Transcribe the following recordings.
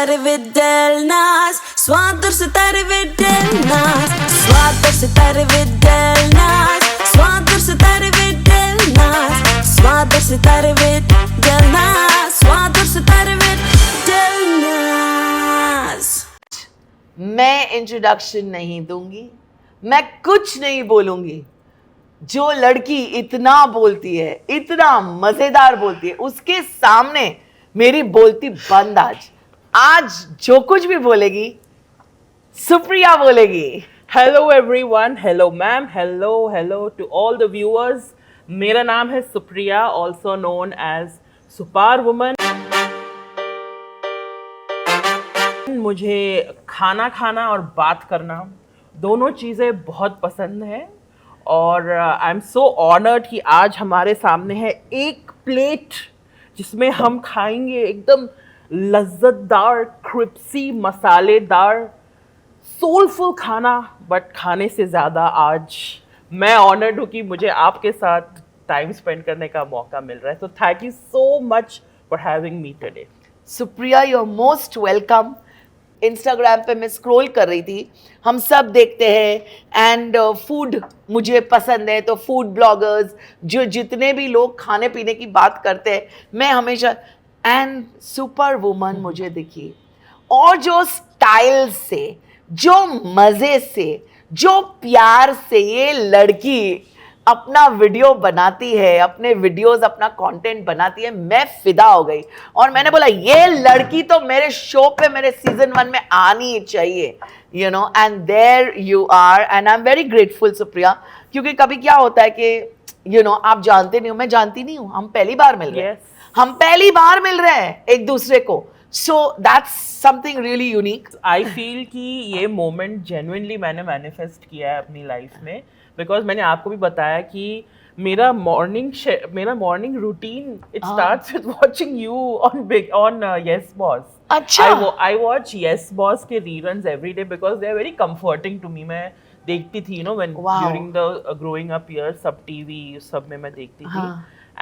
Videlnas, Swadar Videlnas, Swadar Videlnas, Swadar Videlnas, Swadar Videlnas, Swadar Videlnas. मैं introduction नहीं दूंगी, मैं कुछ नहीं बोलूंगी. जो लड़की इतना बोलती है, इतना मजेदार बोलती है, उसके सामने मेरी बोलती बंद. आज जो कुछ भी बोलेगी सुप्रिया बोलेगी. Hello everyone, hello ma'am, hello to all the viewers. मेरा नाम है Supriya, also known as super woman. मुझे खाना खाना और बात करना दोनों चीज़ें बहुत पसंद हैं और आई एम सो ऑनर्ड कि आज हमारे सामने है एक प्लेट जिसमें हम खाएंगे एकदम लज्जतदार, क्रिस्पी, मसालेदार, सोलफुल खाना. बट खाने से ज़्यादा आज मैं ऑनर्ड हूँ कि मुझे आपके साथ टाइम स्पेंड करने का मौका मिल रहा है. So thank you so much for having me today. Supriya, you are most welcome. Instagram पे मैं स्क्रॉल कर रही थी, हम सब देखते हैं एंड फूड मुझे पसंद है, तो फूड ब्लॉगर्स जो जितने भी लोग खाने पीने की बात करते हैं, मैं हमेशा एंड सुपर वुमन मुझे दिखी. और जो स्टाइल से, जो मज़े से, जो प्यार से ये लड़की अपना वीडियो बनाती है, अपने वीडियोस, अपना कंटेंट बनाती है, मैं फिदा हो गई. और मैंने बोला ये लड़की तो मेरे शो पे, मेरे सीजन 1 में आनी चाहिए, you know. And there you are and I am very grateful Supriya. क्योंकि कभी क्या होता है कि यू नो, आप जानते नहीं हो, मैं जानती नहीं हूँ, हम पहली बार मिल रहे हैं. हम पहली बार मिल रहे हैं एक दूसरे को. So that's something really unique. I feel कि ये मोमेंट जेन्युइनली मैंने मैनिफेस्ट किया है अपनी लाइफ में, बिकॉज मैंने आपको भी बताया कि मेरा morning routine it starts with watching you on Yes Boss. अच्छा. आई वॉच यस बॉस के reruns every day because they are very comforting to me. मैं देखती थी, you know, when during the growing up years, SAB TV SAB में मैं देखती थी.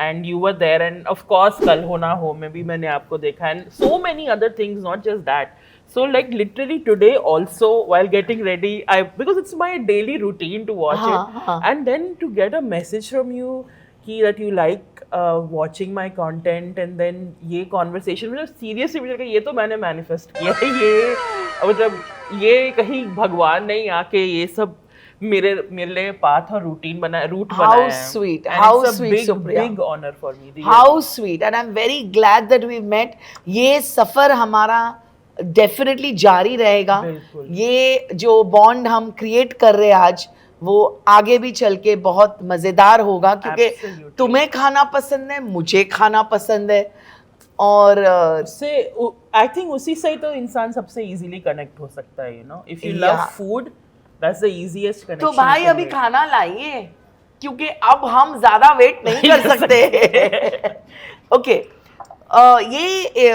And you were there, and of course कल हो ना हो में भी मैंने आपको देखा, and so many other things, not just that. So like literally today also while getting ready, because it's my daily routine to watch it, and then to get a message from you कि that you like watching my content, and then ये conversation, मतलब seriously मुझे लगा ये तो मैंने manifest किया है. ये मतलब ये कहीं भगवान नहीं आके ये सब मेरे लिए पाथ और रूटीन बनाया, रूट बनाया. How sweet, how sweet, Supriya. Big honor for me. How sweet, and I'm very glad that we met. ये सफर हमारा डेफिनेटली जारी रहेगा. ये जो बॉन्ड हम क्रिएट कर रहे हैं आज, वो आगे भी चल के बहुत मजेदार होगा. क्योंकि तुम्हें खाना पसंद है, मुझे खाना पसंद है, और से आई थिंक उसी से ही तो इंसान सबसे इजीली कनेक्ट हो सकता है. You know, if you love food, that's the easiest connection. तो भाई अभी खाना लाइए, क्योंकि अब हम ज्यादा वेट नहीं कर सकते. ओके, ये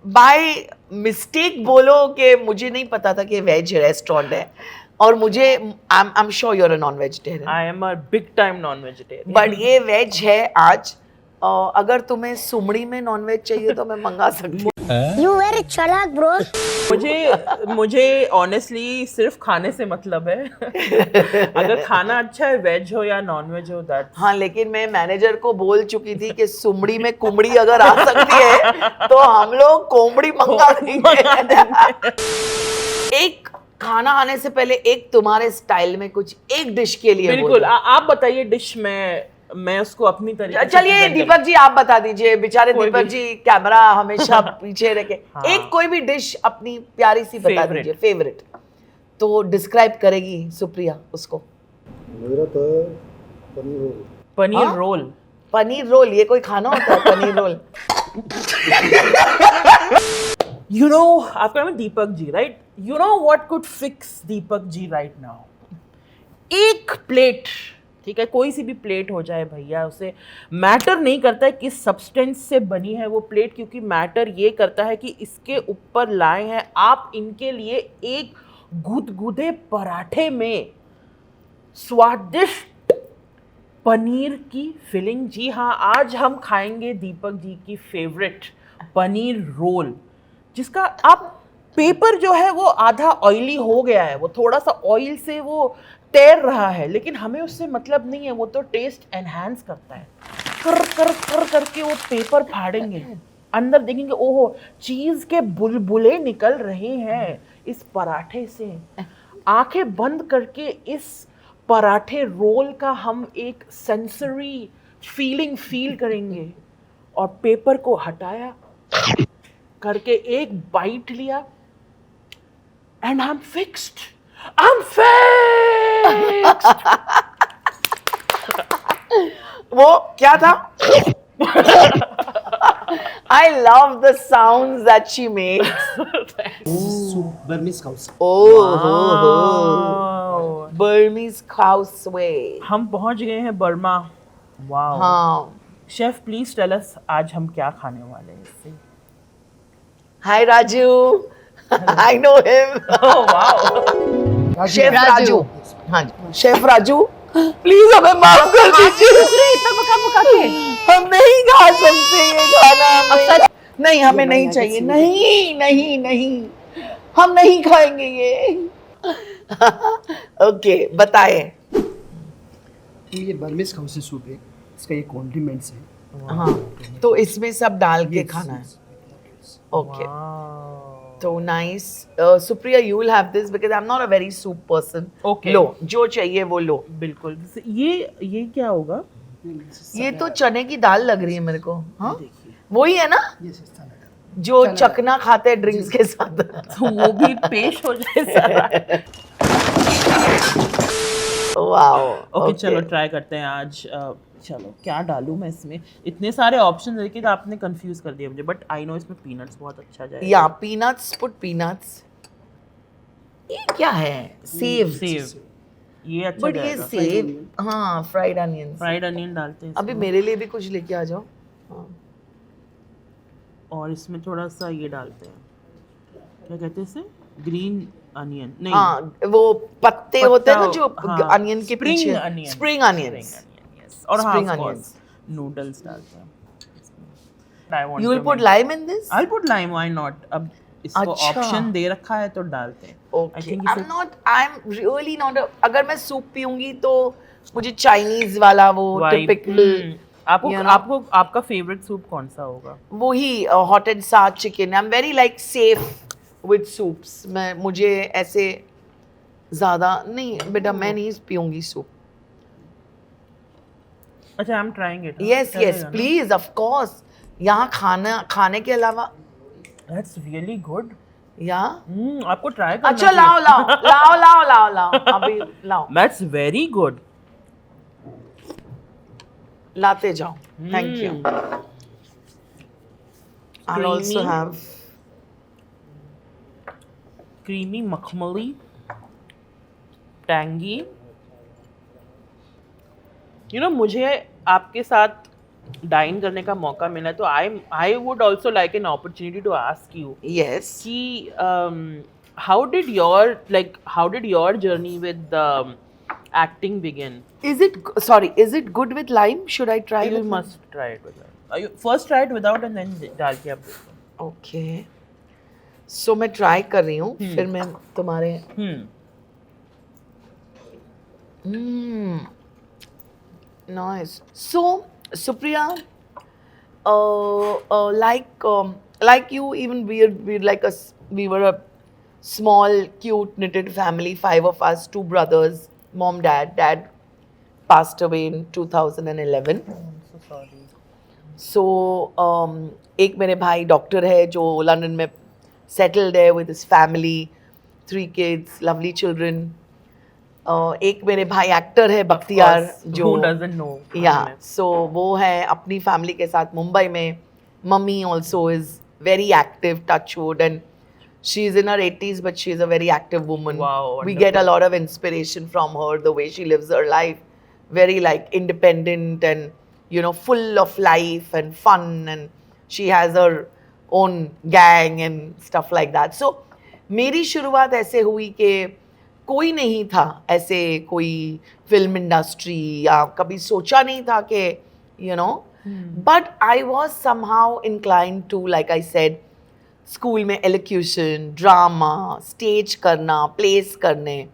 बाय मिस्टेक बोलो कि मुझे नहीं पता था कि वेज रेस्टोरेंट है, और मुझे I am sure you are a non vegetarian. I am a big time non vegetarian, but ये वेज है आज. अगर तुम्हें सुमड़ी में नॉन वेज चाहिए तो मैं मंगा सकती हूँ. You very चालाक ब्रो. मुझे ऑनेस्टली सिर्फ खाने से मतलब है. अगर खाना अच्छा है, वेज हो या नॉन वेज हो, दैट. हाँ, लेकिन मैं मैनेजर को बोल चुकी थी कि सुमड़ी में कुमड़ी अगर आ सकती है तो हम लोग कोमड़ी मंगा देंगे. एक खाना आने से पहले एक तुम्हारे स्टाइल में कुछ एक डिश के लिए बिल्कुल आप बताइए डिश. मैं उसको अपनी तरीके. चलिए दीपक जी आप बता दीजिए, बेचारे दीपक जी कैमरा हमेशा पीछे रखे. एक कोई भी डिश अपनी प्यारी सी बता दीजिए, फेवरेट. तो डिस्क्राइब करेगी सुप्रिया उसको. मेरा तो paneer roll. Paneer roll. Paneer roll, ये कोई खाना होता है पनीर रोल? You know, आपका नाम Deepak ji, right? You know what could fix Deepak ji right now? एक प्लेट, ठीक है, कोई सी भी प्लेट हो जाए भैया, उसे मैटर नहीं करता है किस सब्सटेंस से बनी है वो प्लेट, क्योंकि मैटर ये करता है कि इसके ऊपर लाए हैं आप इनके लिए एक गुदगुदे पराठे में स्वादिष्ट पनीर की फिलिंग. जी हाँ, आज हम खाएंगे दीपक जी की फेवरेट पनीर रोल. जिसका आप पेपर जो है वो आधा ऑयली हो गया है, वो थोड़ा सा ऑयल से वो तैर रहा है, लेकिन हमें उससे मतलब नहीं है, वो तो टेस्ट एनहांस करता है। कर कर कर करके वो पेपर फाड़ेंगे, अंदर देखेंगे ओहो चीज के बुलबुले निकल रहे हैं इस पराठे से। आंखें बंद करके इस पराठे रोल का हम एक सेंसरी फीलिंग फील करेंगे, और पेपर को हटाया करके एक बाइट लिया, and I M fixed, I am fixed. वो क्या था? I love the sounds that she makes. Soup Burmese house. Oh, Burmese house way. हम पहुंच गए हैं बर्मा। वाओ। हाँ. शेफ प्लीज टेल अस आज हम क्या खाने वाले हैं इससे। Hi Raju. I know him. Oh wow. Chef Raju. हाँ जी. शेफ राजू. प्लीज हमें माफ कर दीजिए। हम नहीं खा सकते ये खाना। नहीं, हमें नहीं चाहिए। नहीं नहीं नहीं, हम नहीं खाएंगे ये। ओके, बताएं। ये बर्मिस हाउस से सूप है, इसका ये कॉन्डिमेंट्स है। हाँ, तो इसमें सब डाल के खाना है। ओके, तो nice. Supriya, you will have this because I am not a very soup person. Okay. लो, जो चाहिए वो लो। बिल्कुल। ये क्या होगा? ये तो चने की दाल लग रही है मेरे को। हाँ, वही है ना जो चकना खाते हैं ड्रिंक्स के साथ। तो वो भी पेश हो जाए सारा। वाओ। ओके, चलो ट्राई करते हैं आज। चलो क्या डालूं मैं इसमें? इतने सारे ऑप्शन है कि आपने कंफ्यूज कर दिया मुझे, बट आई नो इसमें पीनट्स बहुत अच्छा जाएगा। या पीनट्स, पुट पीनट्स। ये क्या है? सेव। ये अच्छा बट ये जाएगा। सेव, हाँ, फ्राइड अनियन। फ्राइड अनियन डालते हैं अभी इसमें। मेरे लिए भी कुछ लेके आ जाओ। हाँ। और इसमें थोड़ा सा ये डालते हैं, क्या कहते हैं इसे? ग्रीन अनियन नहीं, हाँ, वो पत्ते होते हैं ना जो हाँ, अनियन के spring पीछे। onions। Spring onions. yes। और हाँ, Spring of onions। course, noodles डालते हैं इसमें। You will put lime in this? I'll put lime, why not? अब इसको अच्छा। ऑप्शन दे रखा है तो डालते हैं। I Okay. think I'm really not अगर मैं सूप पीऊंगी तो मुझे चाइनीज वाला वो टिपिकल आपको you know? आपको आपका फेवरेट सूप कौन सा होगा? वही हॉट एंड साथ chicken. I am very like safe with soups. मुझे ऐसे ज्यादा नहीं बेटा, मैं नहीं पीऊंगी सूप। अच्छा, I am trying it. Yes yes please, of course. यहाँ खाने के अलावा दैट्स रियली गुड। या आपको ट्राई करना अच्छा, लाओ अभी लाओ, दैट्स वेरी गुड। लाते जाओ। Thank you. I'll also Creamy. have creamy मखमली, टैंगी। यू नो, मुझे आपके साथ डाइन करने का मौका मिला तो I would also like an opportunity to ask you yes. कि how did your journey with acting begin? Is it good with lime? Should I try? You with must try it with that. You first try it without and then डाल के आप देखो। Okay. So मैं try कर रही हूँ, फिर मैं तुम्हारे nice. So Supriya, like you, even we're like we were a small, cute, knitted family. 5 of us, 2 brothers, mom, dad. Dad passed away in 2011. So sorry. So एक मेरे भाई डॉक्टर है जो लंदन में सेटल्ड है with his family, 3 kids, lovely children. एक मेरे भाई एक्टर है बख्तियार, जो Who doesn't know? या सो वो है अपनी फैमिली के साथ मुंबई में. Mummy also is very active, touch wood, and she is in her 80s but she is a very active woman. Wow, We get a lot of inspiration from her, the way she lives her life, very like independent and you know full of life and fun, and she has her own gang and stuff like that. So मेरी शुरुआत ऐसे हुई कि कोई नहीं था ऐसे, कोई फिल्म इंडस्ट्री या कभी सोचा नहीं था कि you know, but I was somehow inclined to, like I said, school में एलोक्यूशन, ड्रामा, स्टेज करना, प्लेस करने.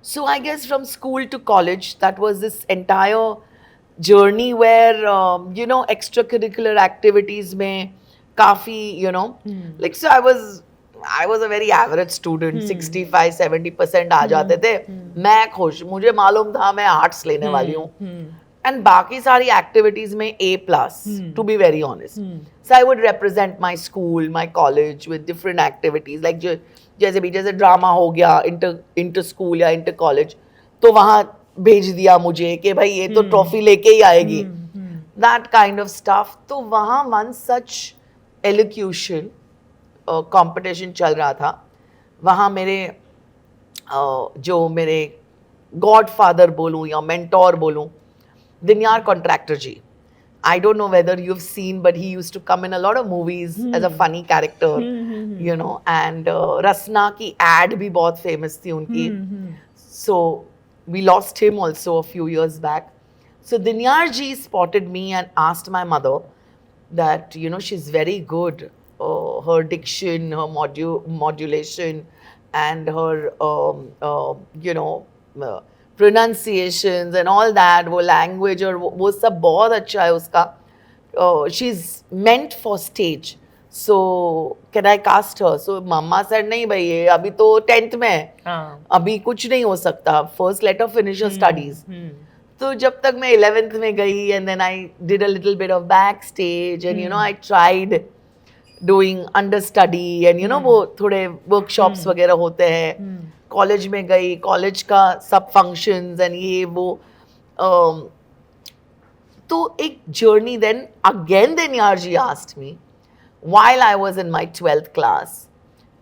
So I guess from school to college, that was this entire journey where, extracurricular activities में काफ़ी, like so I was a very average student, 65-70% आ जाते थे. मैं खुश, मुझे मालूम था मैं आर्ट्स लेने वाली हूँ. And बाकी सारी एक्टिविटीज में A+, to be very honest. So I would represent my school, my college with different activities, like जैसे ड्रामा हो गया इंटर स्कूल या इंटर कॉलेज, तो वहाँ भेज दिया मुझे कि भाई ये तो ट्रॉफी लेके ही आएगी, that kind of stuff. तो वहाँ one such elocution competition चल रहा था. वहाँ मेरे जो मेरे गॉडफादर बोलूँ या मेंटोर बोलूँ, Dinyar Contractor ji. I don't know whether you've seen, but he used to come in a lot of movies as a funny character, and Rasna ki ad bhi bahut famous thi unki. So we lost him also a few years back. So Dinyar ji spotted me and asked my mother that, she's very good. Her diction, her modulation, and her, pronunciations and all that, वो language और वो सब बहुत अच्छा है उसका. She's meant for stage. So can I cast her? So mama said नहीं भाई, ये अभी तो 10th में है, अभी कुछ नहीं हो सकता. First let her finish her studies. तो जब तक मैं 11th में गई, and then I did a little bit of backstage, and I tried doing understudy, and वो थोड़े workshops वगैरह होते हैं. कॉलेज में गई, कॉलेज का सब फंक्शंस एंड ये वो, तो एक journey. Then again Dinyar ji asked me while I was in my 12th class,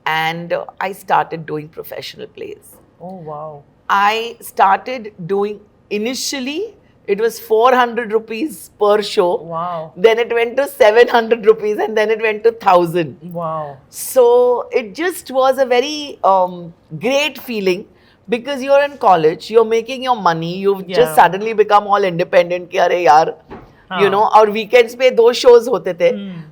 and I started doing professional plays. Oh wow. I started doing, initially it was 400 rupees per show. Wow. Then it went to 700 rupees, and then it went to 1000. Wow. So it just was a very great feeling, because you're in college, you're making your money, you've just suddenly become all independent. कि अरे यार, और weekends पे 2 shows होते थे,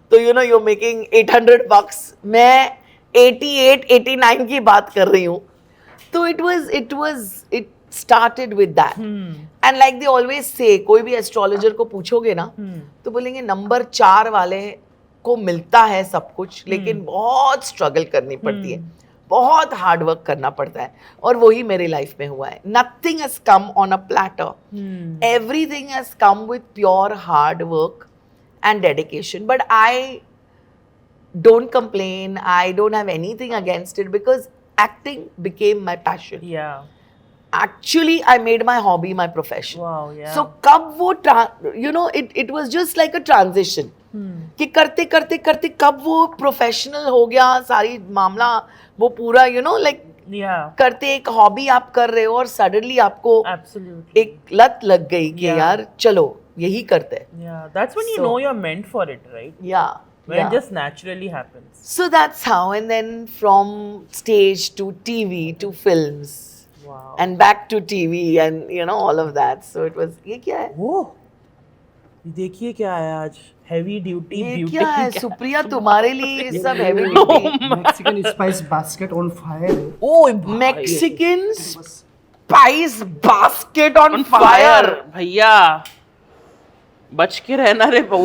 तो you're making $800. मैं 88-89 की बात कर रही हूँ. तो it started with that. And like they always say, कोई भी एस्ट्रोलॉजर को पूछोगे ना, तो बोलेंगे नंबर 4 वाले को मिलता है सब कुछ, लेकिन बहुत स्ट्रगल करनी पड़ती है, बहुत हार्ड वर्क करना पड़ता है. और वही मेरी लाइफ में हुआ है. Nothing has come on a platter, everything has come with pure hard work and dedication. But I don't complain, I don't have anything against it, because acting became my passion. Yeah. Actually, I made my hobby my profession. Wow, yeah. So कब वो it was just like a transition. कि करते करते करते कब वो professional हो गया सारी मामला, वो पूरा like करते एक हॉबी आप कर रहे हो, और सडनली आपको Absolutely. एक लत लग गई कि यार चलो यही करते हैं. Yeah, that's when you know you're meant for it, right? Yeah. When it just naturally happens. So that's how, and then from stage to TV to films. Wow. And back to TV, and all of that. So it was, ये क्या है? वो देखिए क्या है आज, heavy duty ये beauty. क्या है सुप्रिया, तुम्हारे लिए ये सब heavy duty? Mexican spice basket on fire. Oh, Mexican spice basket on fire. भैया बच के रहना रे. Oh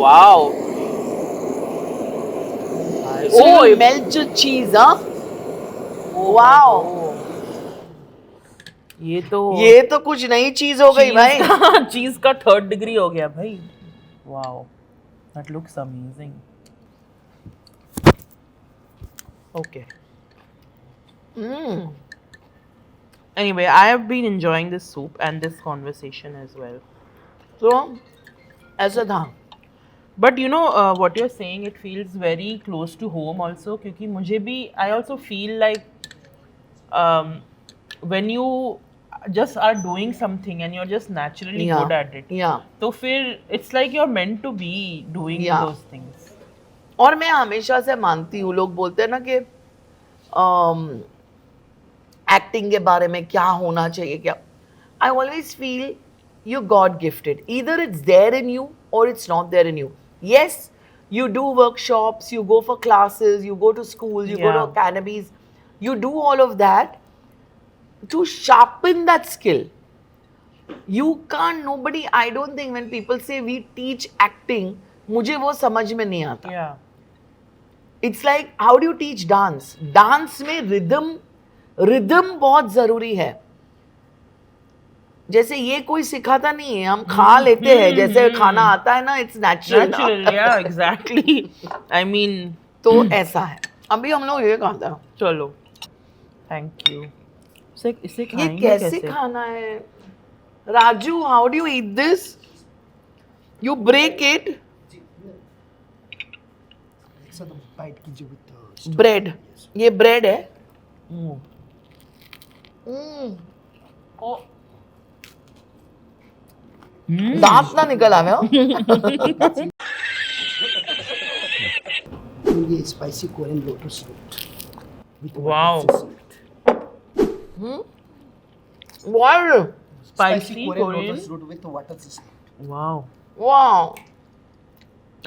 wow. So you melt the cheese, huh? Wow. ये तो कुछ नई चीज हो गई भाई. चीज का 3rd degree हो गया भाई. Wow, that looks amazing. Okay. Anyway, I have been enjoying this soup and this conversation as well. So ऐसा था. But what you're saying, it feels very close to home also, क्योंकि मुझे भी, I also feel like when you just are doing something and you're just naturally good at it, तो फिर it's like you're meant to be doing those things. और मैं हमेशा से मानती हूँ, लोग बोलते हैं ना कि एक्टिंग के बारे में क्या होना चाहिए, क्या, I always feel you God gifted. Either it's there in you और it's not there in you. Yes, You do workshops, you go for classes, you go to schools, you go to Yeah. academies. You do all of that to sharpen that skill. You can't, nobody, I don't think when people say we teach acting, मुझे वो समझ में नहीं आता. Yeah. It's like, how do you teach dance? Dance में rhythm बहुत जरूरी है. जैसे ये कोई सिखाता नहीं है, हम खा लेते हैं जैसे खाना आता है ना, it's natural. Natural, yeah, exactly. I mean, तो ऐसा है. अभी हम लोग ये खाता है. चलो. Thank you. इसे ये खाएंगे कैसे खाना है? Raju, how do you eat this? You break it. एक साथ बाइट कीजिए विद ब्रेड. ये ब्रेड है. दांत ना निकल आवे. हो. ये spicy Korean lotus root with Wow. What? Spicy Korean Korean. Lotus root with water system. Wow. Wow.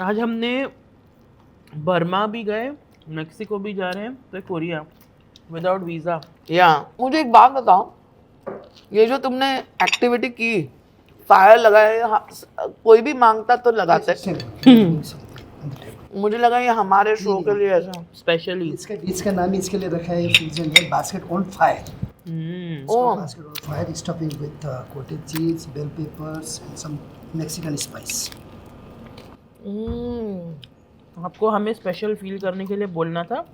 आज हमने बर्मा भी गए, मेक्सिको भी जा रहे हैं, तो कोरिया विदाउट वीजा. या मुझे एक बात बताओ, ये जो तुमने एक्टिविटी की, फायर लगाए, कोई भी मांगता तो लगाते. मुझे लगा ये हमारे शो के लिए ऐसा. स्पेशली. इसका नाम इसके लिए रखा है, फ्यूजन है, basket on fire. Oh. Basket on fire, stuffing with coated cheese, bell peppers, and some Mexican spice. आपको हमें स्पेशल फील करने के लिए बोलना था.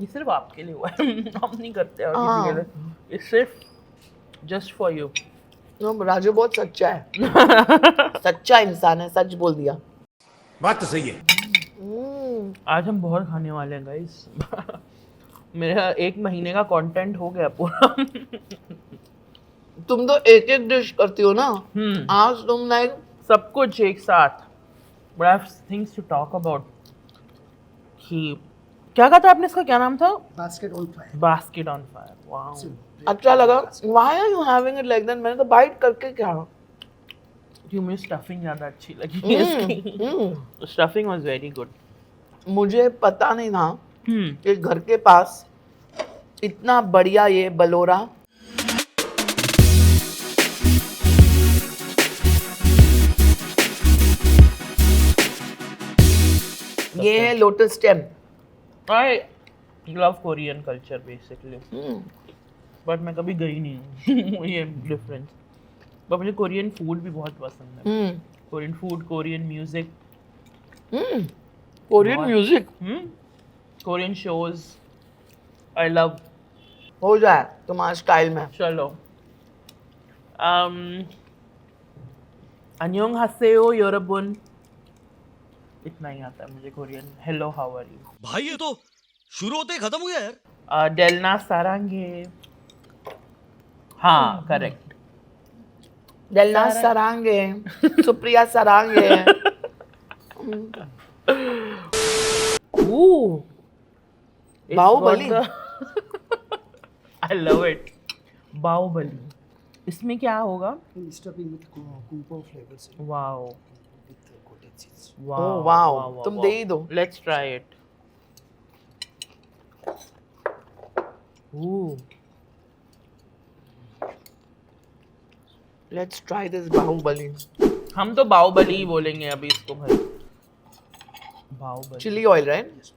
ये सिर्फ आपके लिए हुआ है. हम नहीं करते और किसी के लिए. ये सिर्फ जस्ट फॉर यू. राजू बहुत सच्चा है. सच्चा इंसान है, सच बोल दिया. बात तो सही है. आज हम बहुत खाने वाले हैं गाइस. मेरा 1 महीने का कंटेंट हो गया पूरा. तुम तो एक एक डिश करती हो ना. आज तुम लाइक सब कुछ एक साथ. But I have things to talk about. कि क्या कहा था आपने, इसका क्या नाम था? Basket on fire. Basket on fire. Wow. अच्छा लगा. Why are you having it like that? मैंने तो बाइट करके क्या. क्यों मुझे स्टफिंग ज्यादा अच्छी लगी इसकी. Stuffing was very good. मुझे पता नहीं था कि घर के पास इतना बढ़िया ये बलोरा. ये है lotus stem. I love Korean culture basically. But मैं कभी गई नहीं हूँ. ये डिफरेंस. बट मुझे कोरियन फूड भी बहुत पसंद है. Korean food, Korean music. Korean music Korean shows I love. हो जाए तुम्हारे स्टाइल में. चलो. अन्योंग हासेयो योरबुन. इतना ही आता है मुझे Korean. Hello, how are you. भाई ये तो शुरू होते ही खत्म हो गया यार. डेलना सारांगे. हाँ, correct. Delna Sarange. Supriya Sarange. Ooh. Baahubali. I love it. Baahubali. इसमें क्या होगा? Stuffing with kung pao flavors. Wow. With coated cheese. Oh, wow. तुम दे ही दो. Let's try it. Ooh. Let's try this Baahubali. हम तो बाहुबली ही बोलेंगे अभी इसको भाई. Baahubali. Chili oil, right?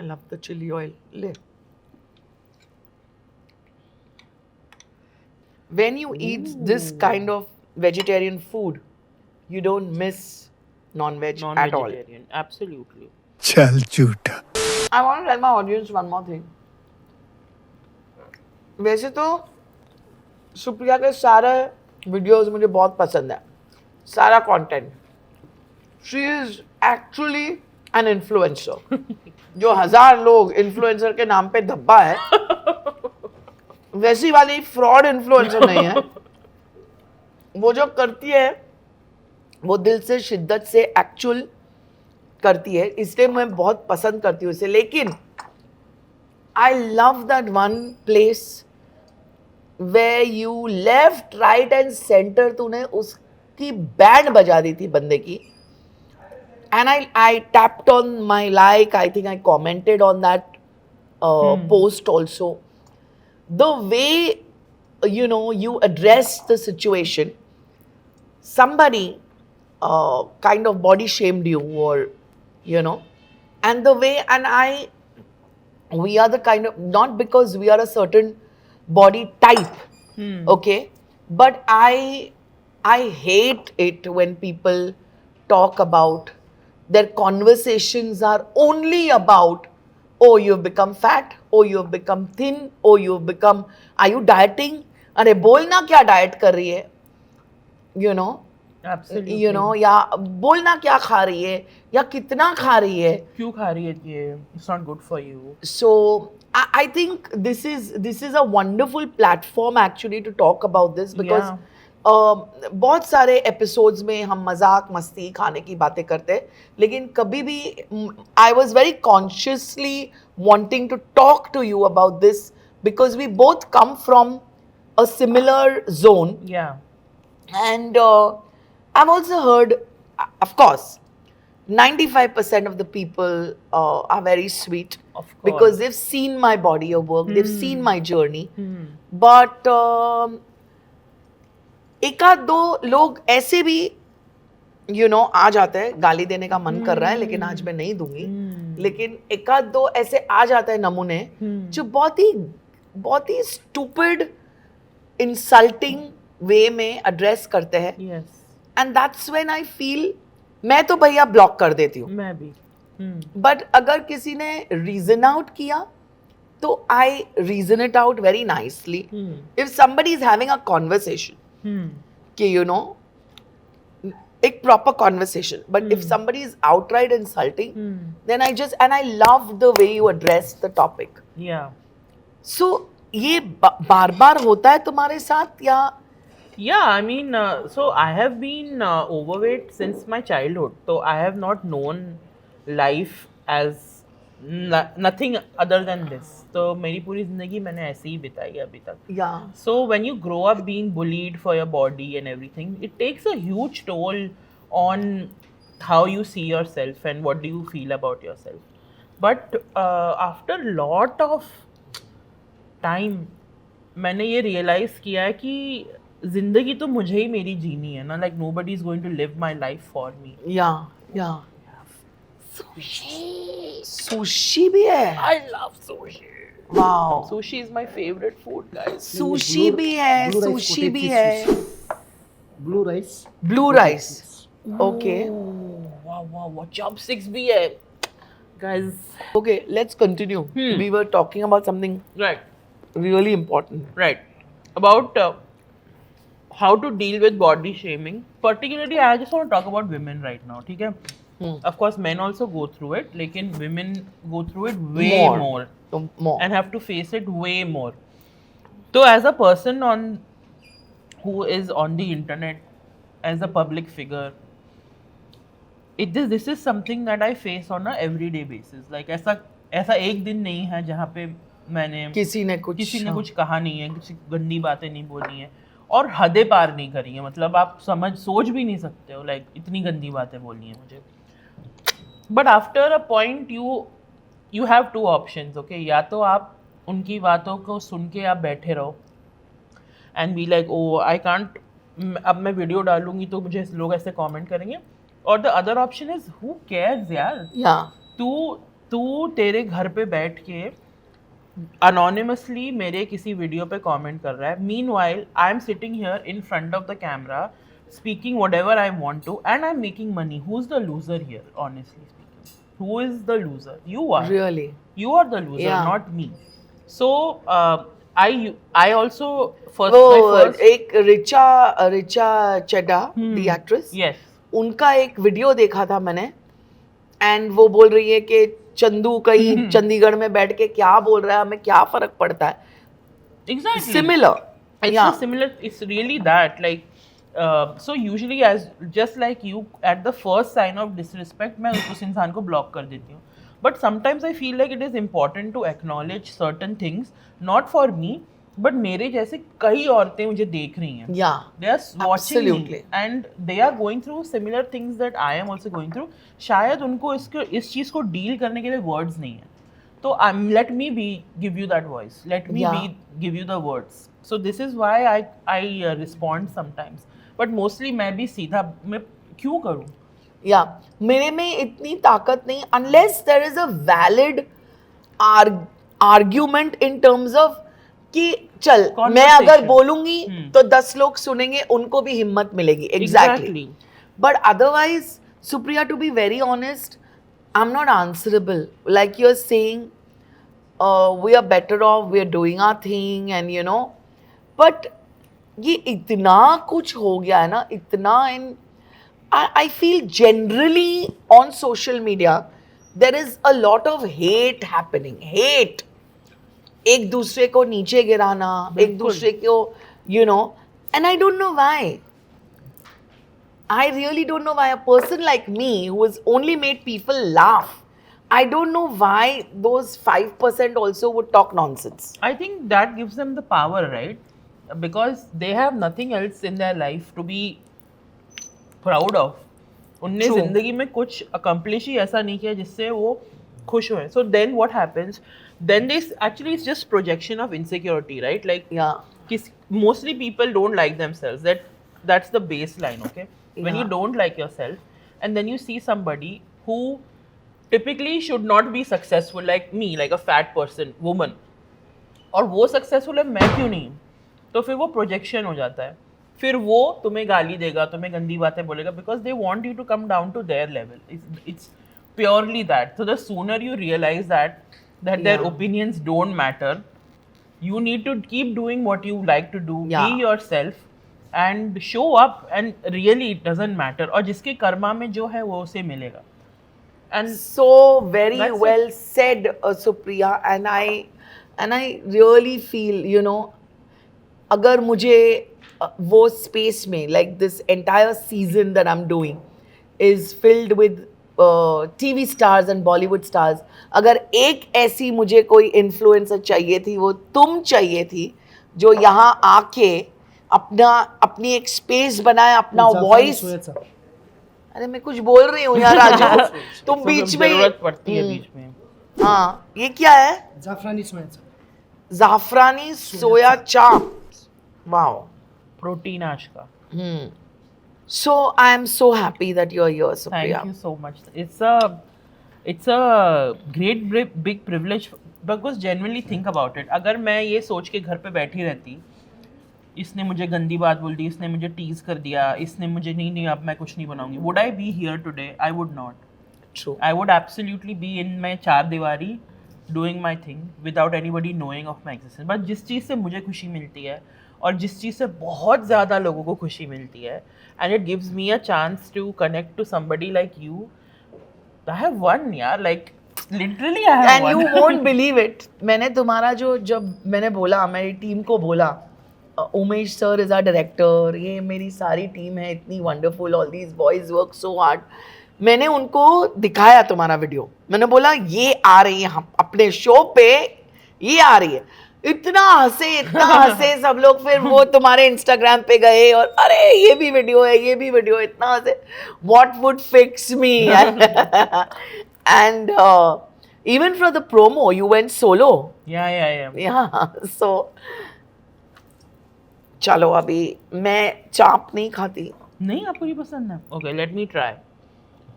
I love the chili oil. ले. When you eat this kind of vegetarian food, you don't miss non-veg at all. Non-vegetarian. Absolutely. चल झूठा. I want to tell my audience one more thing. वैसे तो सुप्रिया के सारे videos मुझे बहुत पसंद है. सारा content. She is actually an influencer. जो 1000 लोग इन्फ्लुएंसर के नाम पे धब्बा है, वैसी वाली फ्रॉड इन्फ्लुएंसर नहीं है. वो जो करती है वो दिल से, शिद्दत से, एक्चुअल करती है. इसलिए मैं बहुत पसंद करती हूँ इसे. लेकिन I love that one place where you left, right and center तूने उसकी बैंड बजा दी थी बंदे की. and I tapped on my like. I think I commented on that post also. The way you address the situation, somebody kind of body shamed you, or and the way, and we are the kind of, not because we are a certain body type, okay, but I hate it when people talk about, their conversations are only about, oh, you've become fat, oh, you've become thin, oh, you've become, are you dieting? अरे बोलना क्या diet कर रही है, Absolutely. या बोलना क्या खा रही है, या कितना खा रही है, क्यों खा रही है ये, it's not good for you. So I think this is a wonderful platform actually to talk about this, because बहुत सारे एपिसोड्स में हम मजाक मस्ती खाने की बातें करते हैं, लेकिन कभी भी I was very consciously wanting to talk to you about this, because we both come from a similar zone. Yeah. And I've also heard, of course, 95% of the people are very sweet, Of course. because they've seen my body of work, they've seen my journey. But एक आध दो लोग ऐसे भी आ जाते हैं, गाली देने का मन कर रहा है लेकिन आज मैं नहीं दूंगी, लेकिन एक आध दो ऐसे आ जाते हैं नमूने जो बहुत ही स्टूपिड इंसल्टिंग वे में एड्रेस करते हैं. Yes. And that's when I feel, मैं तो भैया ब्लॉक कर देती हूँ, मैं भी. बट अगर किसी ने रीजन आउट किया तो I reason it out very nicely. If somebody is having a conversation, कि एक proper conversation, but if somebody is outright insulting, then I just, and I love the way you address the topic. Yeah. So ये बार बार होता है तुम्हारे साथ, या Yeah, I mean, so I have been overweight since my childhood. So I have not known life as nothing other than this. तो मेरी पूरी जिंदगी मैंने ऐसे ही बिताई है अभी तक. या So when you grow up being bullied for your body and everything, it takes a huge toll on how you see yourself and what do you feel about yourself. But after lot of time, मैंने ये realize किया है कि जिंदगी तो मुझे ही मेरी जीनी है ना. Like nobody is going to live my life for me. या सुशी भी है. I love sushi. वाओ, Sushi is my favorite food, guys. Sushi भी है, blue rice सुशी coated भी cheese है, Blue rice. Blue rice. Okay Wow. Chopsticks भी है, guys. Okay, let's continue. We were talking about something Right. Really important. Right. About how to deal with body shaming. Particularly, I just want to talk about women right now. ठीक है? Of course, men also go through it. लेकिन women go through it way more. And have to face it way more. So, as a person who is on the internet, as a public figure, this is something that I face on a everyday basis. Like ऐसा एक दिन नहीं है जहाँ पे मैंने किसी ने कुछ कहा नहीं है, किसी गंदी बातें नहीं बोली हैं और हदें पार नहीं करी है. मतलब आप सोच भी नहीं सकते हो, लाइक इतनी गंदी बातें बोलनी है मुझे. But after a point you have two options. Okay, या तो आप उनकी बातों को सुन के आप बैठे रहो and be like, oh I can't, अब मैं वीडियो डालूंगी तो मुझे लोग ऐसे कमेंट करेंगे. और the other option is, who cares यार. तू तेरे घर पे बैठ के anonymously मेरे किसी वीडियो पे कमेंट कर रहा है. Meanwhile, I am sitting here in front of the camera, speaking whatever I want to, and I'm making money. Who's the loser here, honestly speaking? Who is the loser? You are. Really? You are the loser, Yeah. not me. So, I also first. एक रिचा चड्डा, the actress. Yes. उनका एक video देखा था मैंने, and वो बोल रही है कि चंदू कहीं चंडीगढ़ में बैठ के क्या बोल रहा है, हमें क्या फर्क पड़ता है. Exactly. Similar. It's Yeah. similar. It's really that. Like, so usually, as just like you, at the first sign of disrespect, मैं उस इंसान को block कर देती हूँ. But sometimes I feel like it is important to acknowledge certain things, not for me, but मेरे जैसे कई औरतें मुझे देख रही हैं. Yeah. They are watching Absolutely. me and they are going through similar things that I am also going through. शायद उनको इस चीज को डील करने के लिए वर्ड्स नहीं है. तो let me give you that voice. Let me Yeah. give you the words. So this is why I respond sometimes. But mostly मैं भी सीधा मैं क्यों करूँ? या मेरे में इतनी ताकत नहीं unless there is a valid argument in terms of कि चल मैं अगर बोलूंगी तो 10 लोग सुनेंगे, उनको भी हिम्मत मिलेगी. Exactly. But otherwise Supriya, to be very honest, I am not answerable. Like you are saying we are better off, we are doing our thing and you know, but ये इतना कुछ हो गया है ना, इतना इन I feel generally on social media there is a lot of hate happening. Hate. एक दूसरे को नीचे गिराना, एक दूसरे को, you know, and I don't know why. I really don't know why a person like me who has only made people laugh, I don't know why those 5% also would talk nonsense. I think that gives them the power, right? Because they have nothing else in their life to be proud of. उनने जिंदगी में कुछ accomplish ही ऐसा नहीं किया जिससे वो खुश हुए. So then what happens, then this actually is just projection of insecurity, right? Like mostly people don't like themselves. That's the baseline. Okay, when you don't like yourself and then you see somebody who typically should not be successful, like me, like a fat person, woman, और वो successful है, मैं क्यों नहीं? तो फिर वो projection हो जाता है. फिर वो तुम्हें गाली देगा, तुम्हें गंदी बातें बोलेगा, because they want you to come down to their level. It's purely that. So the sooner you realise that their opinions don't matter, you need to keep doing what you like to do. Be yourself and show up, and really it doesn't matter. और जिसके कर्मा में जो है वो उसे मिलेगा. And so very well said, Supriya, and I really feel, you know, अगर मुझे वो स्पेस में, like this entire season that I'm doing is filled with TV stars and Bollywood stars, अगर एक ऐसी मुझे कोई इन्फ्लुएंसर चाहिए थी, वो तुम चाहिए थी, जो यहाँ आके अपनी एक स्पेस बनाए, अपना वॉइस. अरे मैं कुछ बोल रही हूँ यार राजू, तुम बीच में जरूरत पड़ती है बीच में. हाँ, ये क्या है? जाफरानी सोया चाप. वाओ, प्रोटीन आज का. So I am so happy that you're here, Supriya. Thank you so much. It's a great big privilege, because genuinely think about it. अगर मैं ये सोच के घर पे बैठी रहती, इसने मुझे गंदी बात बोल दी, इसने मुझे टीज कर दिया, इसने मुझे नहीं अब मैं कुछ नहीं बनाऊंगी, would I be here today? I would not. True. I would absolutely be in my चार दीवारी doing my thing without anybody knowing of my existence. But जिस चीज़ से मुझे खुशी मिलती है और जिस चीज़ से बहुत ज़्यादा लोगों को खुशी मिलती है, and it gives me a chance to connect to somebody like you, I have won, यार. Like literally I have And won. you won't believe it. मैंने तुम्हारा जब मैंने बोला, मेरी टीम को बोला, Umesh sir is our director, ये मेरी सारी टीम है इतनी wonderful, all these boys work so hard. मैंने उनको दिखाया तुम्हारा वीडियो, मैंने बोला ये आ रही है अपने शो पे, ये आ रही है. इतना हंसे सब लोग. फिर वो तुम्हारे इंस्टाग्राम पे गए और अरे ये भी वीडियो है, ये भी वीडियो है, इतना हंसे. What would fix me? And even for the promo you went solo. Yeah. So चलो, अभी मैं चाप नहीं खाती. नहीं, आपको नहीं पसंद है? Okay, let me try.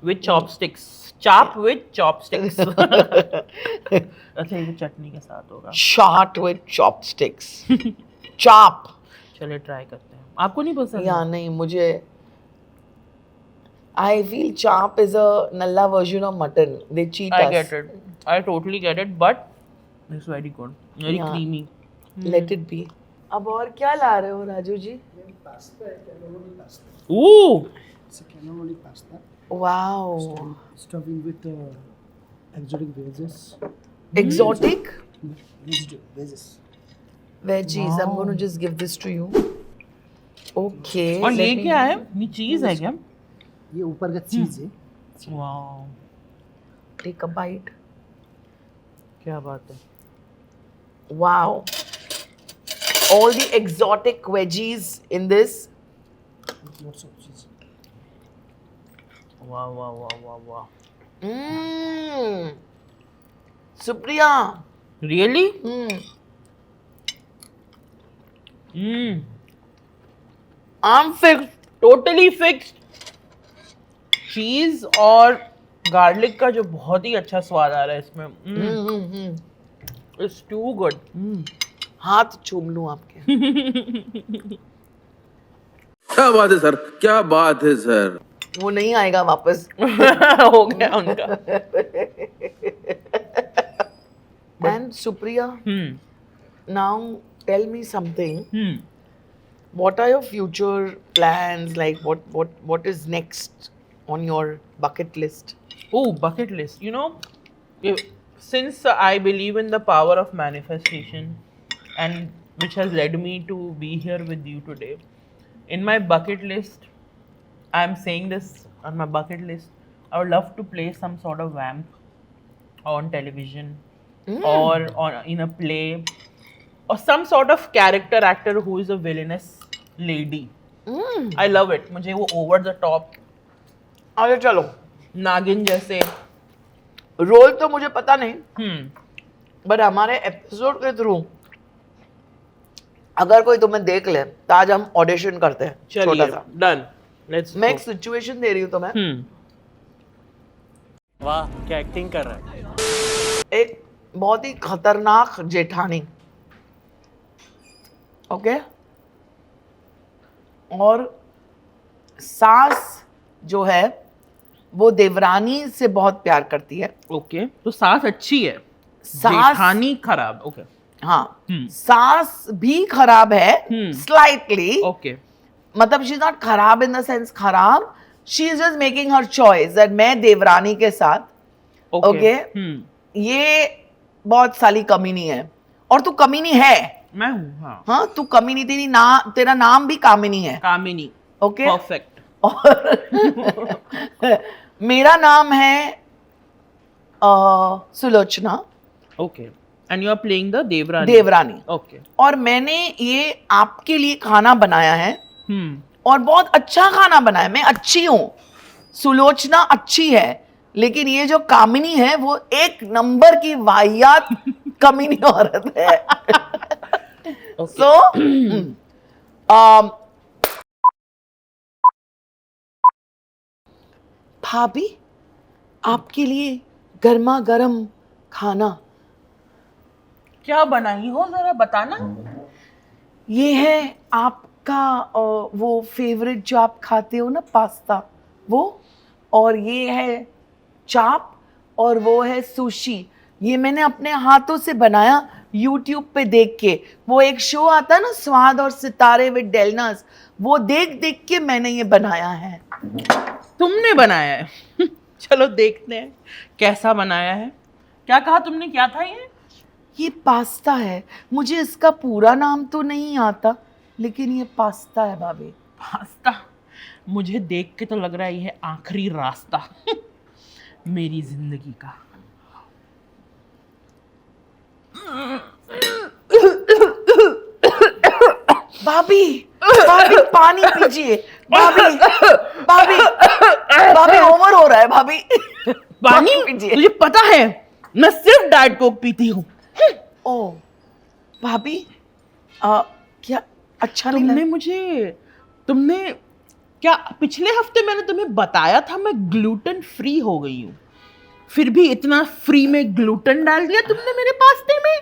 With chopsticks. Chop with chopsticks. अच्छा, ये चटनी के साथ होगा. Shot with chopsticks. चाप. चलिए ट्राई करते हैं. आपको नहीं पसंद? या नहीं, मुझे I feel चाप is a nalla version of mutton. They cheat us. I get it. I totally get it, but it's very good. Very creamy. Let it be. अब और क्या ला रहे हो Raju ji? Ooh. It's a cannelloni pasta. Wow. Stuffing with exotic veggies. Exotic Veggies. veggies. I'm going to just give this to you. Okay. और ये क्या है? ये चीज है क्या? ये ऊपर का चीज है. Wow. Take a bite. क्या बात है? Wow. all the exotic veggies in this. Lots of cheese. Wow, wow, wow, wow, wow. Supriya. Really? I'm fixed. Totally fixed. चीज और गार्लिक का जो बहुत ही अच्छा स्वाद आ रहा है इसमें. It's too good. हाथ चूम लूं आपके. क्या बात है सर, क्या बात है सर. वो नहीं आएगा वापस. हो गया उनका. And Supriya, now tell me something. What are your future plans? Like what is next on your bucket list? Oh, bucket list. You know, since I believe in the power of manifestation, and which has led me to be here with you today, in my bucket list, I'm saying this on my bucket list, I would love to play some sort of vamp on television or in a play, or some sort of character actor who is a villainous lady. I love it. मुझे वो over the top आगे चलो. नागिन जैसे. Role तो मुझे पता नहीं, बट हमारे एपिसोड के थ्रू अगर कोई तुम्हें देख ले तो आज हम ऑडिशन करते हैं. छोटा सा. डन. लेट्स. मैं एक सिचुएशन दे रही हूँ तुम्हें. वाह क्या एक्टिंग कर रहा है. एक बहुत ही खतरनाक जेठानी. ओके. और सास जो है वो देवरानी से बहुत प्यार करती है. ओके. तो सास अच्छी है, सास जेठानी खराब. ओके. हाँ. सास भी खराब है स्लाइटली. ओके. मतलब शी इज नॉट खराब इन द सेंस खराब. She is just making her choice that मैं देवरानी के साथ. ओके. ये बहुत साली कमीनी है. और तू कमीनी है. मैं हूँ. हाँ. हाँ तू कमीनी. तेरा नाम भी कामिनी है. कामिनी. ओके. परफेक्ट. और मेरा नाम है Sulochana. Okay. And you are playing the devrani. Okay. और मैंने ये आपके लिए खाना बनाया है. और बहुत अच्छा खाना बनाया. मैं अच्छी हूँ, सुलोचना अच्छी है, लेकिन ये जो कामिनी है वो एक नंबर की वाहियात कमीनी औरत है. सो भाभी आपके लिए गर्मा गर्म खाना. क्या बनाई हो जरा बताना. ये है आपका वो फेवरेट जो आप खाते हो ना, पास्ता, वो. और ये है चाप. और वो है सुशी. ये मैंने अपने हाथों से बनाया YouTube पे देख के. वो एक शो आता है ना, स्वाद और सितारे विद डेलनास, वो देख देख के मैंने ये बनाया है. तुमने बनाया है. चलो देखते हैं कैसा बनाया है. क्या कहा तुमने, क्या था ये पास्ता है. मुझे इसका पूरा नाम तो नहीं आता, लेकिन ये पास्ता है भाभी. पास्ता. मुझे देख के तो लग रहा है ये आखिरी रास्ता मेरी जिंदगी का. भाभी भाभी पानी पीजिए. भाभी भाभी भाभी ओवर हो रहा है. भाभी पानी पीजिए. तुझे पता है मैं सिर्फ डाइट कोक पीती हूँ. ओ भाभी क्या अच्छा नहीं लगा? तुमने क्या पिछले हफ्ते मैंने तुम्हें बताया था मैं ग्लूटेन फ्री हो गई हूँ, फिर भी इतना फ्री में ग्लूटेन डाल दिया तुमने मेरे पास्ते में.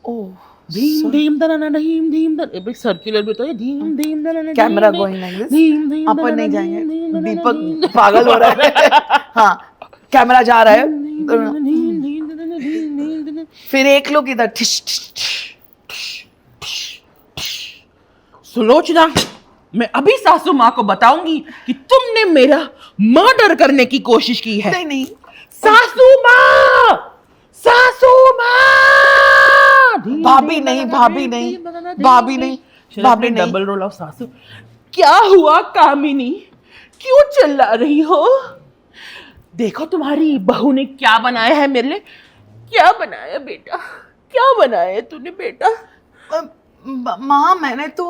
ओह धीम धीम दना धीम धीम दन. सर्कुलर भी तो है. धीम धीम दना. Camera going like this. अपन नहीं जाएंगे. दीपक पागल हो रहा है. हाँ कैमरा जा रहा है. फिर एक लोग इधर. सुलोचना, मैं अभी सासू माँ को बताऊंगी कि तुमने मेरा मर्डर करने की कोशिश की है. नहीं नहीं सासू माँ, सासू माँ. भाभी नहीं भाभी नहीं भाभी नहीं भाभी नहीं. डबल रोल ऑफ सासू. क्या हुआ कामिनी, क्यों चिल्ला रही हो? देखो तुम्हारी बहू ने क्या बनाया है मेरे लिए. क्या बनाया बेटा, क्या बनाया है तूने बेटा? माँ मैंने तो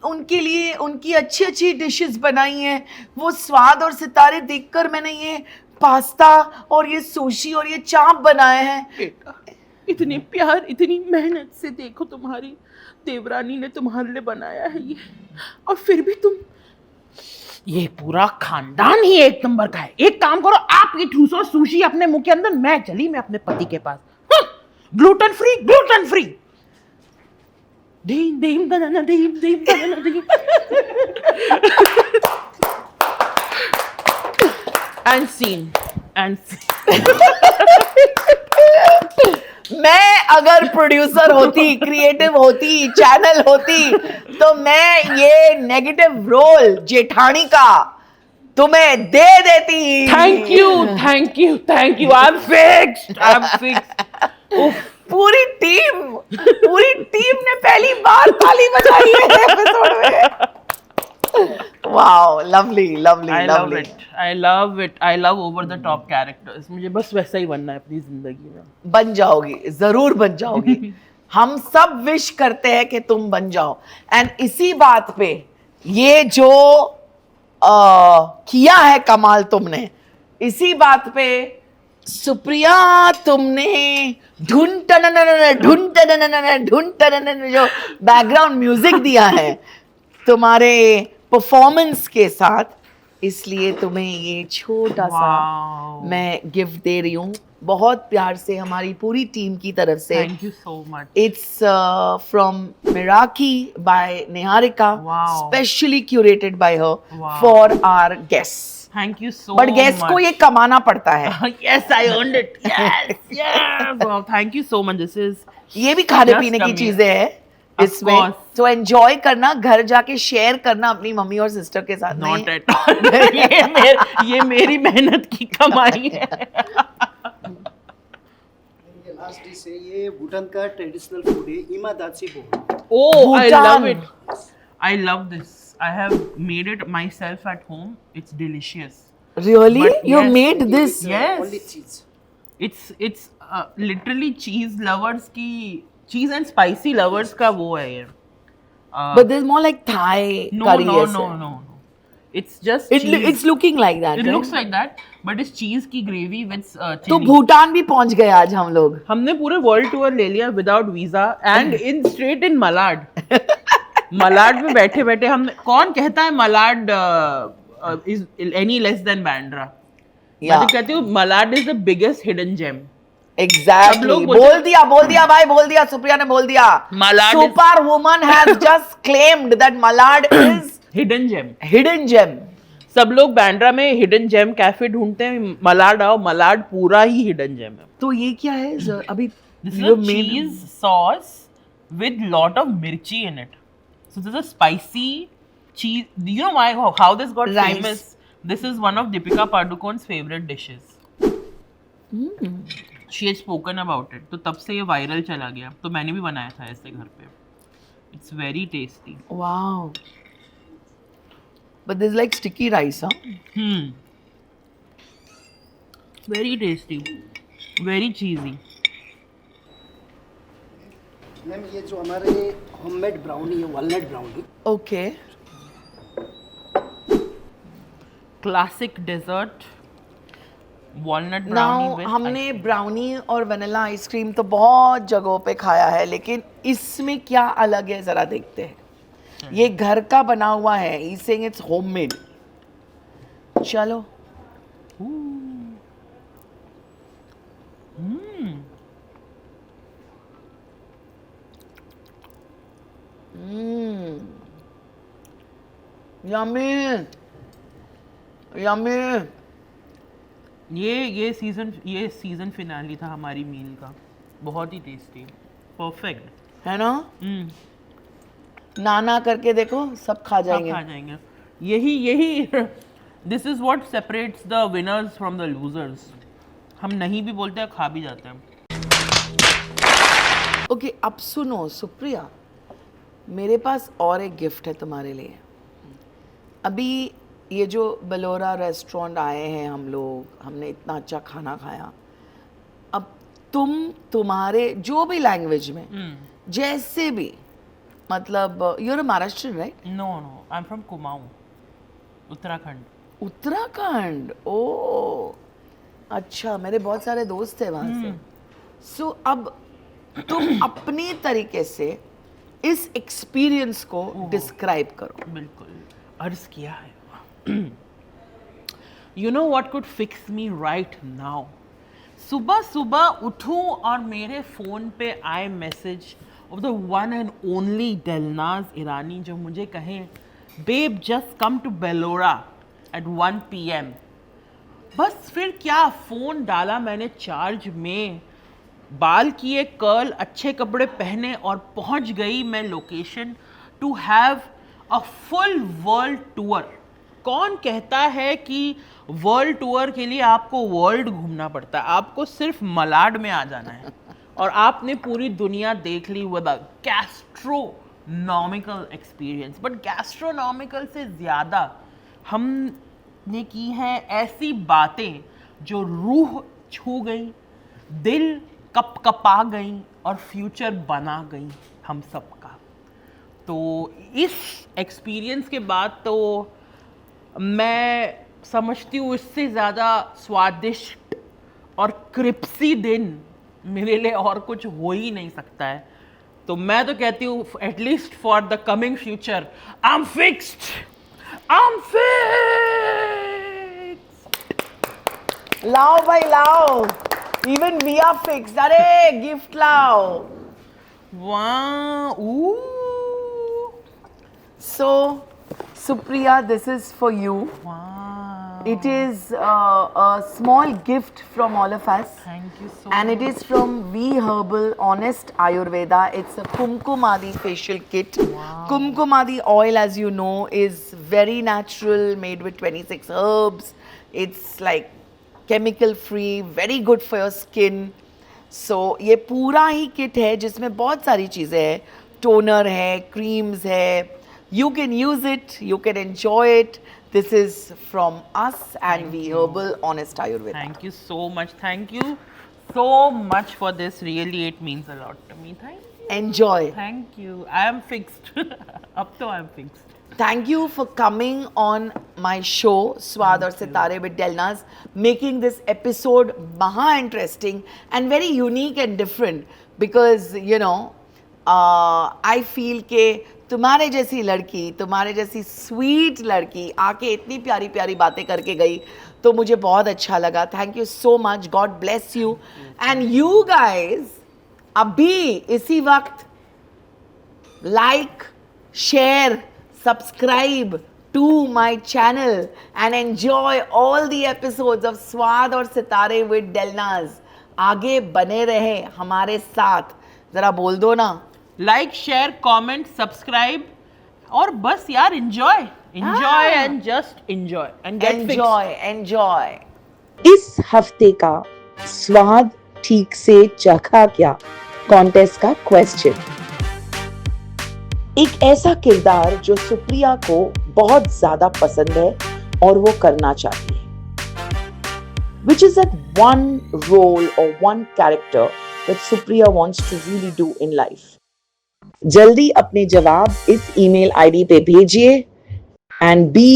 उनके लिए उनकी अच्छी अच्छी डिशेस बनाई हैं, वो स्वाद और सितारे देखकर मैंने ये पास्ता और ये सुशी और ये चाप बनाए हैं। बेटा, इतने प्यार इतनी मेहनत से देखो तुम्हारी देवरानी ने तुम्हारे लिए बनाया है ये, और फिर भी तुम, ये पूरा खानदान ही एक नंबर का है। एक काम करो, आप ये ठूसो सुशी अपने मुंह के अंदर, मैं चली मैं अपने पति के पास। Gluten free, gluten free. डीम डीम बनाना डीम डीम बनाना डीम। एंड सीन एंड मैं अगर प्रोड्यूसर होती, क्रिएटिव होती, चैनल होती, तो मैं ये नेगेटिव रोल जेठानी का तुम्हें दे देती। Thank you thank you thank you. I am fixed. पूरी टीम ने पहली बार ताली बजाई है एपिसोड में। Wow, lovely lovely lovely. I love it. I love over the top characters. मुझे बस वैसा ही बनना है अपनी जिंदगी में। बन जाओगी, जरूर बन जाओगी। हम सब विश करते हैं कि तुम बन जाओ। एंड इसी बात पे ये जो किया है कमाल तुमने, इसी बात पे सुप्रिया तुमने ढूंढ जो बैकग्राउंड म्यूजिक दिया है तुम्हारे परफॉर्मेंस के साथ, इसलिए तुम्हें ये छोटा सा मैं गिफ्ट दे रही हूँ, बहुत प्यार से हमारी पूरी टीम की तरफ से। Thank you so much. It's from Meraki by Niharika, specially curated by her for our guests. Thank you so But much. guests को ये कमाना पड़ता है। Yes, I earned it. Yes, yes. Wow, thank you so much. This is ये भी खाने पीने की चीजें हैं इसमें, तो एंजॉय करना, घर जाके शेयर करना अपनी मम्मी और सिस्टर के साथ। Not at all. ये मेरी मेहनत की कमाई है। ये लास्ट डिश है, ये भूटान का ट्रेडिशनल फूड है, इमादाची बोल। Oh, I love it. I love this. I have made it myself at home. It's delicious. Really? But You yes, made this? Yes. Only cheese. It's literally cheese lovers की, cheese and spicy lovers का वो है ये. But there's more like Thai curry. No. It's just cheese. It's looking like that. It right? looks like that, but it's cheese की gravy with तो chili. Bhutan भी पहुंच गए आज हम लोग। हमने पूरे वर्ल्ड टूर ले लिया without visa and in straight in Malad. Malad में बैठे बैठे हम, कौन कहता है Malad is any less than Bandra? मैं तो कहती हूँ Malad is the biggest hidden gem. Exactly. बोल दिया भाई, बोल दिया, सुप्रिया ने बोल दिया। Malad super woman has just claimed that Malad is hidden gem. Hidden gem. सब लोग बांद्रा में हिडन जेम कैफे ढूंढते हैं, मलाड आओ, मलाड पूरा ही हिडन जेम है। तो ये क्या है अभी? This is a cheese sauce with lot of mirchi in it. So this is a spicy cheese. Do you know why? How this got Rice. famous? This is one of Deepika Padukone's favorite dishes. She had spoken about it. तो तब से ये viral चला गया। तो मैंने भी बनाया था ऐसे घर पे। It's very tasty. Wow. But there's like sticky rice, huh? Very tasty. Very cheesy. Ma'am ये जो हमारे होममेड ब्राउनी है, walnut brownie. Okay. Classic dessert. Walnut brownie Now with हमने ice cream. ब्राउनी और वनीला आइसक्रीम तो बहुत जगहों पे खाया है, लेकिन इसमें क्या अलग है जरा देखते हैं। ये घर का बना हुआ है, he's saying it's homemade. चलो। Yummy. Yummy. ये सीजन फिनाली था हमारी मील का, बहुत ही टेस्टी, परफेक्ट है ना? नाना करके देखो, सब खा जाएंगे। खा जाएंगे। यही this is what separates the winners from the losers. हम नहीं भी बोलते हैं, खा भी जाते हैं। ओके, अब सुनो सुप्रिया, मेरे पास और एक गिफ्ट है तुम्हारे लिए। अभी ये जो बलोरा रेस्टोरेंट आए हैं हम लोग, हमने इतना अच्छा खाना खाया, अब तुम्हारे जो भी लैंग्वेज में जैसे भी मतलब you're a Maharashtrian, right? No, I'm from Kumaon, Uttarakhand. Uttarakhand. ओ अच्छा, मेरे बहुत सारे दोस्त हैं वहाँ से. सो अब तुम अपने तरीके से इस एक्सपीरियंस को डिस्क्राइब करो. बिल्कुल, अर्ज किया है. You know what could fix me right now? सुबह सुबह उठूं और मेरे फ़ोन पे आए message of the one and only Delnaaz Irani, जो मुझे कहें बेब जस्ट कम टू बेलोरा एट 1 PM. बस फिर क्या, फ़ोन डाला मैंने चार्ज में, बाल किए कर्ल, अच्छे कपड़े पहने और पहुंच गई मैं location to have a full world tour. कौन कहता है कि वर्ल्ड टूर के लिए आपको वर्ल्ड घूमना पड़ता है? आपको सिर्फ मलाड में आ जाना है और आपने पूरी दुनिया देख ली विद अ गैस्ट्रोनॉमिकल एक्सपीरियंस. बट गैस्ट्रोनॉमिकल से ज़्यादा हमने की हैं ऐसी बातें जो रूह छू गई, दिल कपकपा गई और फ्यूचर बना गई हम सबका. तो इस एक्सपीरियंस के बाद तो मैं समझती हूँ इससे ज़्यादा स्वादिष्ट और क्रिप्सी दिन मेरे लिए और कुछ हो ही नहीं सकता है. तो मैं तो कहती हूँ at least for the coming future I am fixed. लाओ भाई लाओ, इवन वी आर फिक्स्ड. अरे गिफ्ट लाओ. वाह. So Supriya, this is for you. Wow. It is a small gift from all of us. Thank you so And much. it is from V Herbal Honest Ayurveda. It's a Kumkumadi facial kit. Wow. Kumkumadi oil, as you know, is very natural, made with 26 herbs. It's like chemical free, very good for your skin. So ये पूरा ही kit है जिसमें बहुत सारी चीज़ें हैं. Toner है, creams है. You can use it, you can enjoy it. This is from us and V Herbal Honest Ayurveda. Thank you so much. Thank you so much for this. Really, it means a lot to me. Thank you. Enjoy. Thank you. I am fixed. Up to I am fixed. Thank you for coming on my show, Swad aur Sitare with Delnaz, making this episode maha interesting and very unique and different because, you know, I feel के तुम्हारे जैसी लड़की, तुम्हारे जैसी sweet लड़की आके इतनी प्यारी प्यारी बातें करके गई तो मुझे बहुत अच्छा लगा. Thank you so much. God bless you. And you guys अभी इसी वक्त like, share, subscribe to my channel and enjoy all the episodes of स्वाद और सितारे with Delnaz. आगे बने रहे हमारे साथ. जरा बोल दो ना. लाइक, शेयर, कमेंट, सब्सक्राइब और बस यार enjoy and just enjoy and get fixed. Enjoy. इस हफ्ते का स्वाद ठीक से चखा क्या कॉन्टेस्ट का क्वेश्चन. एक ऐसा किरदार जो सुप्रिया को बहुत ज्यादा पसंद है और वो करना चाहती है. Which is that one role or one character that Supriya wants to really do in life? जल्दी अपने जवाब इस ईमेल आईडी पे भेजिए and be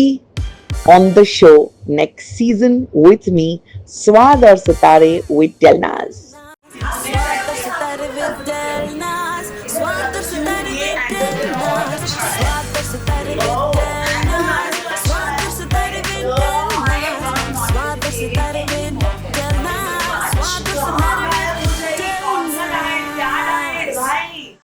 on the show next season with me, स्वाद और सितारे with Delnaz. स्वाद और सितारे with Delnaz. स्वाद और सितारे with Delnaz.